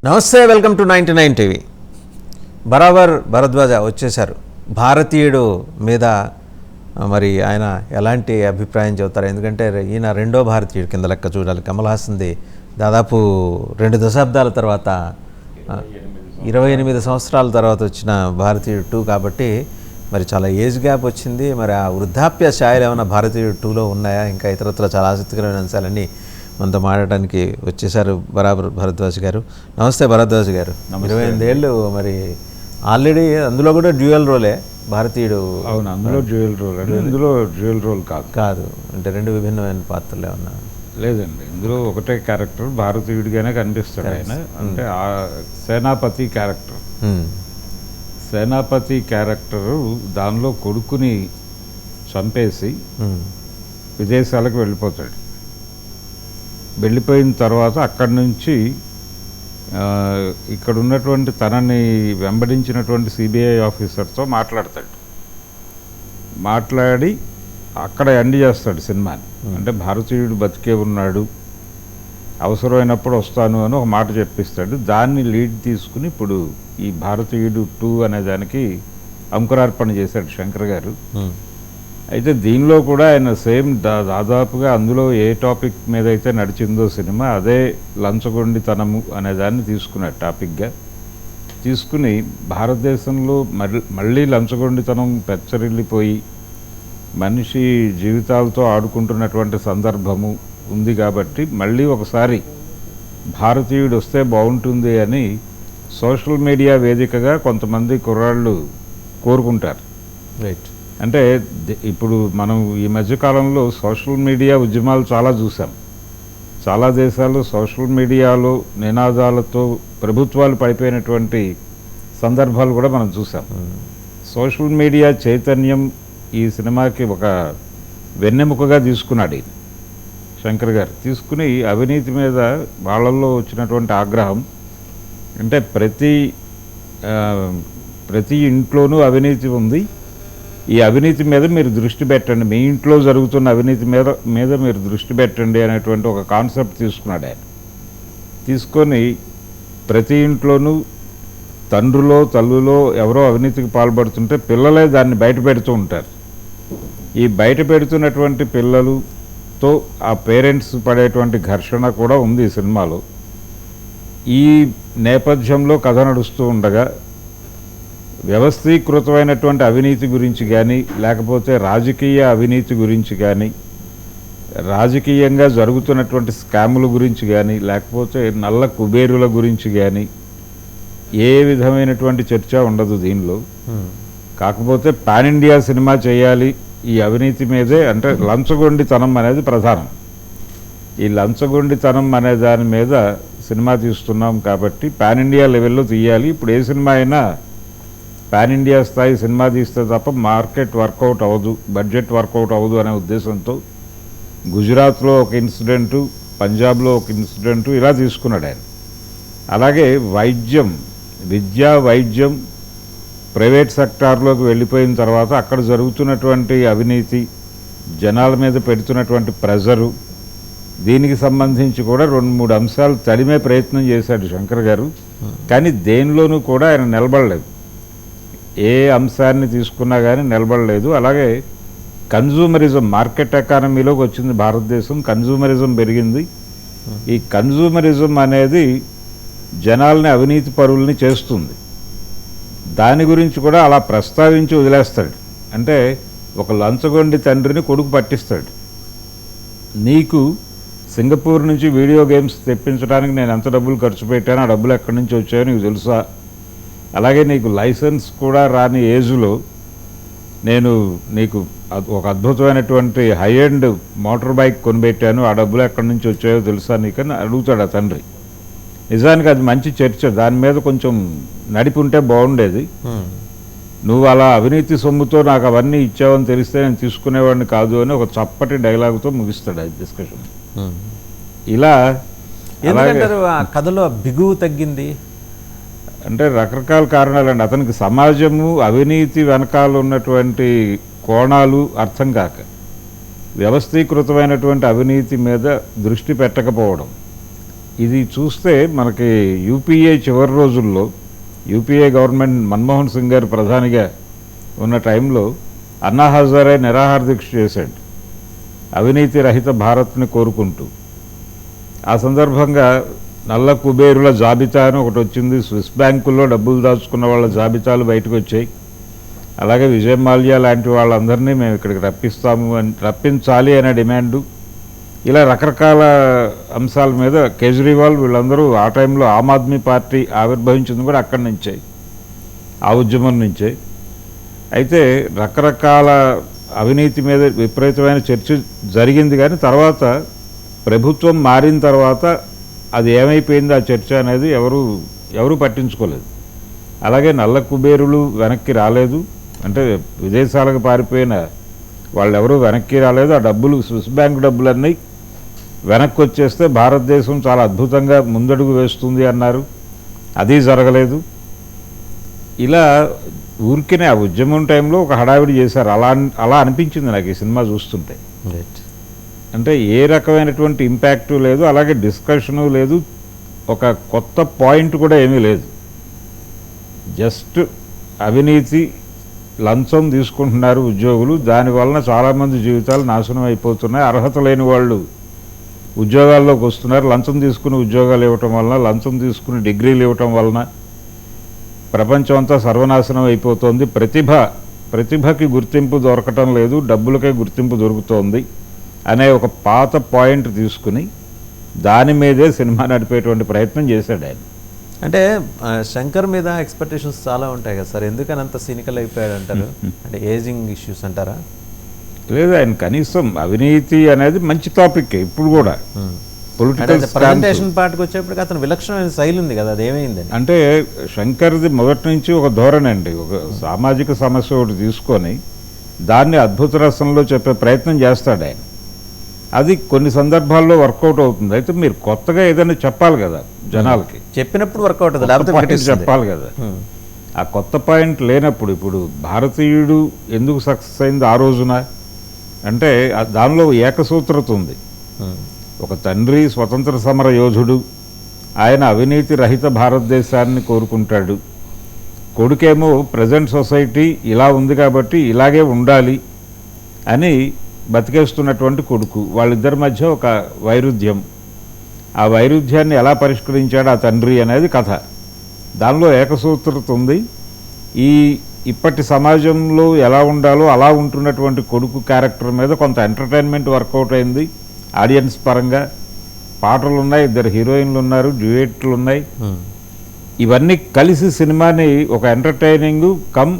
నమస్తే, welcome to 99 TV. బరాబర్ భరద్వాజ వచ్చేశారు. భారతీయుడు మీద మరి ఆయన ఎలాంటి అభిప్రాయం చెబుతారు? ఎందుకంటే ఈయన రెండో భారతీయుడు కింద లెక్క చూడాలి. కమల్ హాసన్ది దాదాపు 2 దశాబ్దాల తర్వాత 28 సంవత్సరాల తర్వాత వచ్చిన భారతీయుడు 2 కాబట్టి మరి చాలా ఏజ్ గ్యాప్ వచ్చింది. మరి ఆ వృద్ధాప్య ఛాయలు ఏమైనా భారతీయుడు 2లో ఉన్నాయా? ఇంకా ఇతరత్ర చాలా ఆసక్తికరమైన అంశాలన్నీ మనతో మాట్లాడడానికి వచ్చేసారు బరాబర్ భరద్వాజ్ గారు. నమస్తే భరద్వాజ్ గారు. 28 ఏళ్ళు మరి ఆల్రెడీ అందులో కూడా డ్యూయల్ రోలే భారతీయుడు. అవును, అందులో డ్యూయల్ రోల్ అండి. ఇందులో డ్యూయల్ రోల్ కాదు అంటే 2 విభిన్నమైన పాత్రలే ఉన్నా. లేదండి, ఇందులో ఒకటే క్యారెక్టర్ భారతీయుడిగానే కనిపిస్తాడు ఆయన. అంటే ఆ సేనాపతి క్యారెక్టర్. సేనాపతి క్యారెక్టరు దానిలో కొడుకుని చంపేసి విదేశాలకు వెళ్ళిపోతాడు. వెళ్ళిపోయిన తర్వాత అక్కడి నుంచి ఇక్కడ ఉన్నటువంటి తనని వెంబడించినటువంటి సిబిఐ ఆఫీసర్తో మాట్లాడతాడు. మాట్లాడి అక్కడ ఎండ్ చేస్తాడు సినిమాని. అంటే భారతీయుడు బతికే ఉన్నాడు, అవసరమైనప్పుడు వస్తాను అని ఒక మాట చెప్పిస్తాడు. దాన్ని లీడ్ తీసుకుని ఇప్పుడు ఈ భారతీయుడు 2 అనే దానికి అంకురార్పణ చేశాడు శంకర్ గారు. అయితే దీనిలో కూడా ఆయన సేమ్ దాదాపుగా అందులో ఏ టాపిక్ మీద అయితే నడిచిందో సినిమా, అదే లంచగొండితనము అనే దాన్ని తీసుకున్నాడు టాపిక్గా. తీసుకుని భారతదేశంలో మళ్ళీ లంచగొండితనం పెచ్చరిల్లిపోయి మనిషి జీవితాలతో ఆడుకుంటున్నటువంటి సందర్భము ఉంది కాబట్టి మళ్ళీ ఒకసారి భారతీయుడు వస్తే బాగుంటుంది అని సోషల్ మీడియా వేదికగా కొంతమంది కుర్రాళ్ళు కోరుకుంటారు. రైట్. అంటే ఇప్పుడు మనం ఈ మధ్యకాలంలో సోషల్ మీడియా ఉద్యమాలు చాలా చూసాం. చాలా దేశాలు సోషల్ మీడియాలో నినాదాలతో ప్రభుత్వాలు పడిపోయినటువంటి సందర్భాలు కూడా మనం చూసాం. సోషల్ మీడియా చైతన్యం ఈ సినిమాకి ఒక వెన్నెముకగా తీసుకున్నాడు ఈయన శంకర్ గారు. తీసుకుని అవినీతి మీద వాళ్ళల్లో వచ్చినటువంటి ఆగ్రహం, అంటే ప్రతి ఇంట్లోనూ అవినీతి ఉంది, ఈ అవినీతి మీద మీరు దృష్టి పెట్టండి, మీ ఇంట్లో జరుగుతున్న అవినీతి మీద మీరు దృష్టి పెట్టండి అనేటువంటి ఒక కాన్సెప్ట్ తీసుకున్నాడు ఆయన. తీసుకొని ప్రతి ఇంట్లోనూ తండ్రులో తల్లులో ఎవరో అవినీతికి పాల్పడుతుంటే పిల్లలే దాన్ని బయట పెడుతూ ఉంటారు. ఈ బయట పెడుతున్నటువంటి పిల్లలతో ఆ పేరెంట్స్ పడేటువంటి ఘర్షణ కూడా ఉంది ఈ సినిమాలో. ఈ నేపథ్యంలో కథ నడుస్తూ ఉండగా వ్యవస్థీకృతమైనటువంటి అవినీతి గురించి కానీ, లేకపోతే రాజకీయ అవినీతి గురించి కానీ, రాజకీయంగా జరుగుతున్నటువంటి స్కాముల గురించి కానీ, లేకపోతే నల్ల కుబేరుల గురించి కానీ ఏ విధమైనటువంటి చర్చ ఉండదు దీనిలో. కాకపోతే పాన్ ఇండియా సినిమా చేయాలి ఈ అవినీతి మీదే, అంటే లంచగొండితనం అనేది ప్రధానం. ఈ లంచగొండితనం అనే దాని మీద సినిమా తీస్తున్నాం కాబట్టి పాన్ ఇండియా లెవెల్లో తీయాలి. ఇప్పుడు ఏ సినిమా అయినా పాన్ ఇండియా స్థాయి సినిమా తీస్తే తప్ప మార్కెట్ వర్కౌట్ అవ్వదు, బడ్జెట్ వర్కౌట్ అవ్వదు అనే ఉద్దేశంతో గుజరాత్లో ఒక ఇన్సిడెంటు, పంజాబ్లో ఒక ఇన్సిడెంటు ఇలా తీసుకున్నాడు ఆయన. అలాగే విద్యా వైద్యం ప్రైవేట్ సెక్టార్లోకి వెళ్ళిపోయిన తర్వాత అక్కడ జరుగుతున్నటువంటి అవినీతి, జనాల మీద పెడుతున్నటువంటి ప్రెజరు, దీనికి సంబంధించి కూడా 2-3 అంశాలు తడిమే ప్రయత్నం చేశాడు శంకర్ గారు. కానీ దేనిలోనూ కూడా ఆయన నిలబడలేదు. ఏ అంశాన్ని తీసుకున్నా కానీ నిలబడలేదు. అలాగే కన్జ్యూమరిజం, మార్కెట్ ఎకానమీలోకి వచ్చింది భారతదేశం, కన్జ్యూమరిజం పెరిగింది. ఈ కన్జ్యూమరిజం అనేది జనాల్ని అవినీతి పరుల్ని చేస్తుంది. దాని గురించి కూడా అలా ప్రస్తావించి వదిలేస్తాడు. అంటే ఒక లంచగొండి తండ్రిని కొడుకు పట్టిస్తాడు, నీకు సింగపూర్ నుంచి వీడియో గేమ్స్ తెప్పించడానికి నేను ఎంత డబ్బులు ఖర్చు పెట్టాను, ఆ డబ్బులు ఎక్కడి నుంచి వచ్చాయో నీకు తెలుసా? అలాగే నీకు లైసెన్స్ కూడా రాని ఏజ్లో నేను నీకు ఒక అద్భుతమైనటువంటి హై ఎండ్ మోటార్ బైక్ కొనిపెట్టాను, ఆ డబ్బులు ఎక్కడి నుంచి వచ్చాయో తెలుసా నీకని అడుగుతాడు ఆ తండ్రి. నిజానికి అది మంచి చర్చ, దాని మీద కొంచెం నడిపుంటే బాగుండేది. నువ్వు అలా అవినీతి సొమ్ముతో నాకు అవన్నీ ఇచ్చావని తెలిస్తే నేను తీసుకునేవాడిని కాదు అని ఒక చప్పటి డైలాగుతో ముగిస్తాడు ఆ డిస్కషన్. ఇలా ఆ కథలో బిగువు తగ్గింది అంటే రకరకాల కారణాలండి. అతనికి సమాజము, అవినీతి వెనకాల ఉన్నటువంటి కోణాలు అర్థం కాక, వ్యవస్థీకృతమైనటువంటి అవినీతి మీద దృష్టి పెట్టకపోవడం, ఇది చూస్తే మనకి యూపీఏ చివరి రోజుల్లో యూపీఏ గవర్నమెంట్ మన్మోహన్ సింగ్ గారు ప్రధానిగా ఉన్న టైంలో అన్నా హజారే నిరాహార దీక్ష చేశాడు అవినీతి రహిత భారత్ని కోరుకుంటూ. ఆ సందర్భంగా నల్ల కుబేరుల జాబితా అని ఒకటి వచ్చింది. స్విస్ బ్యాంకుల్లో డబ్బులు దాచుకున్న వాళ్ళ జాబితాలు బయటకు వచ్చాయి. అలాగే విజయ్ మాల్యా లాంటి వాళ్ళందరినీ మేము ఇక్కడికి రప్పించాలి అనే డిమాండు. ఇలా రకరకాల అంశాల మీద కేజ్రీవాల్ వీళ్ళందరూ ఆ టైంలో ఆమ్ ఆద్మీ పార్టీ ఆవిర్భవించింది కూడా అక్కడి నుంచే, ఆ ఉద్యమం నుంచే. అయితే రకరకాల అవినీతి మీద విపరీతమైన చర్చ జరిగింది, కానీ తర్వాత ప్రభుత్వం మారిన తర్వాత అది ఏమైపోయింది ఆ చర్చ అనేది ఎవరు పట్టించుకోలేదు. అలాగే నల్ల కుబేరులు వెనక్కి రాలేదు, అంటే విదేశాలకు పారిపోయిన వాళ్ళు ఎవరూ వెనక్కి రాలేదు. ఆ డబ్బులు స్విస్ బ్యాంక్ డబ్బులన్నీ వెనక్కి వచ్చేస్తే భారతదేశం చాలా అద్భుతంగా ముందడుగు వేస్తుంది అన్నారు. అది జరగలేదు. ఇలా ఊరికినే ఆ ఉద్యమం టైంలో ఒక హడావిడి చేశారు. అలా అనిపించింది నాకు ఈ సినిమా చూస్తుంటే. అంటే ఏ రకమైనటువంటి ఇంపాక్టు లేదు, అలాగే డిస్కషను లేదు, ఒక కొత్త పాయింట్ కూడా ఏమీ లేదు. జస్ట్ అవినీతి, లంచం తీసుకుంటున్నారు ఉద్యోగులు, దానివలన చాలామంది జీవితాలు నాశనం అయిపోతున్నాయి. అర్హత లేని వాళ్ళు ఉద్యోగాల్లోకి వస్తున్నారు. లంచం తీసుకుని ఉద్యోగాలు ఇవ్వటం వలన, లంచం తీసుకుని డిగ్రీలు ఇవ్వటం వలన ప్రపంచం అంతా సర్వనాశనం అయిపోతుంది. ప్రతిభకి గుర్తింపు దొరకటం లేదు, డబ్బులకే గుర్తింపు దొరుకుతోంది అనే ఒక పాత పాయింట్ తీసుకుని దాని మీదే సినిమా నడిపేటువంటి ప్రయత్నం చేశాడు ఆయన. అంటే శంకర్ మీద ఎక్స్పెక్టేషన్స్ చాలా ఉంటాయి కదా సార్, ఎందుకని అంత సినికల్ అయిపోయాడు అంటారు? అంటే ఏజింగ్ ఇష్యూస్ అంటారా? లేదు, ఆయన కనీసం అవినీతి అనేది మంచి టాపిక్ ఇప్పుడు కూడా. పొలిటికల్ ప్రజెంటేషన్ పార్ట్కి వచ్చేప్పటికి అతను విలక్షణమైన శైలి ఉంది కదా, అదేమైందని. అంటే శంకర్ది మొదటి నుంచి ఒక ధోరణి అండి, ఒక సామాజిక సమస్య ఒకటి తీసుకొని దాన్ని అద్భుత రసంలో చెప్పే ప్రయత్నం చేస్తాడు ఆయన. అది కొన్ని సందర్భాల్లో వర్కౌట్ అవుతుంది. అయితే మీరు కొత్తగా ఏదైనా చెప్పాలి కదా జనాలకి, చెప్పినప్పుడు వర్కౌట్ అవుతుంది, చెప్పాలి కదా. ఆ కొత్త పాయింట్ లేనప్పుడు, ఇప్పుడు భారతీయుడు ఎందుకు సక్సెస్ అయింది ఆ రోజున అంటే దానిలో ఏకసూత్రత ఉంది. ఒక తండ్రి స్వతంత్ర సమర యోధుడు, ఆయన అవినీతి రహిత భారతదేశాన్ని కోరుకుంటాడు. కొడుకేమో ప్రజెంట్ సొసైటీ ఇలా ఉంది కాబట్టి ఇలాగే ఉండాలి అని బతికేస్తున్నటువంటి కొడుకు. వాళ్ళిద్దరి మధ్య ఒక వైరుధ్యం. ఆ వైరుధ్యాన్ని ఎలా పరిష్కరించాడు ఆ తండ్రి అనేది కథ. దానిలో ఏకసూత్రత ఉంది. ఇప్పటి సమాజంలో ఎలా ఉండాలో అలా ఉంటున్నటువంటి కొడుకు క్యారెక్టర్ మీద కొంత ఎంటర్టైన్మెంట్ వర్కౌట్ అయింది ఆడియన్స్ పరంగా. పాటలు ఉన్నాయి, ఇద్దరు హీరోయిన్లు ఉన్నారు, డ్యూయెట్లు ఉన్నాయి. ఇవన్నీ కలిసి సినిమాని ఒక ఎంటర్టైనింగ్ కమ్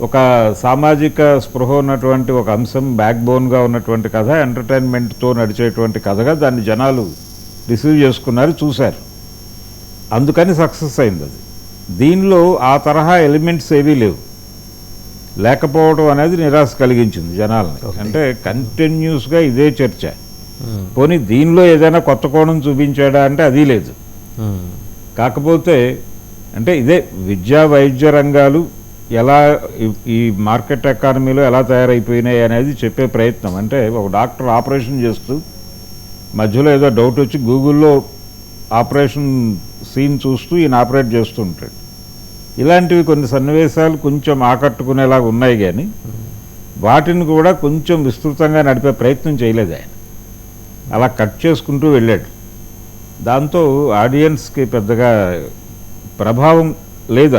ఒక సామాజిక స్పృహ ఉన్నటువంటి ఒక అంశం, బ్యాక్ బోన్గా ఉన్నటువంటి కథ, ఎంటర్టైన్మెంట్తో నడిచేటువంటి కథగా దాన్ని జనాలు రిసీవ్ చేసుకున్నారు, చూశారు. అందుకని సక్సెస్ అయింది అది. దీనిలో ఆ తరహా ఎలిమెంట్స్ ఏవీ లేవు. లేకపోవడం అనేది నిరాశ కలిగించింది జనాలని. అంటే కంటిన్యూస్గా ఇదే చర్చ. పోనీ దీనిలో ఏదైనా కొత్త కోణం చూపించాడా అంటే అది లేదు. కాకపోతే అంటే ఇదే విద్యా వైద్య రంగాలు ఎలా ఈ మార్కెట్ ఎకానమీలో ఎలా తయారైపోయినాయి అనేది చెప్పే ప్రయత్నం. అంటే ఒక డాక్టర్ ఆపరేషన్ చేస్తూ మధ్యలో ఏదో డౌట్ వచ్చి గూగుల్లో ఆపరేషన్ సీన్ చూస్తూ ఈయన ఆపరేట్ చేస్తూ ఉంటాడు. ఇలాంటివి కొన్ని సన్నివేశాలు కొంచెం ఆకట్టుకునేలాగా ఉన్నాయి, కానీ వాటిని కూడా కొంచెం విస్తృతంగా నడిపే ప్రయత్నం చేయలేదు ఆయన. అలా కట్ చేసుకుంటూ వెళ్ళాడు. దాంతో ఆడియన్స్కి పెద్దగా ప్రభావం లేదు.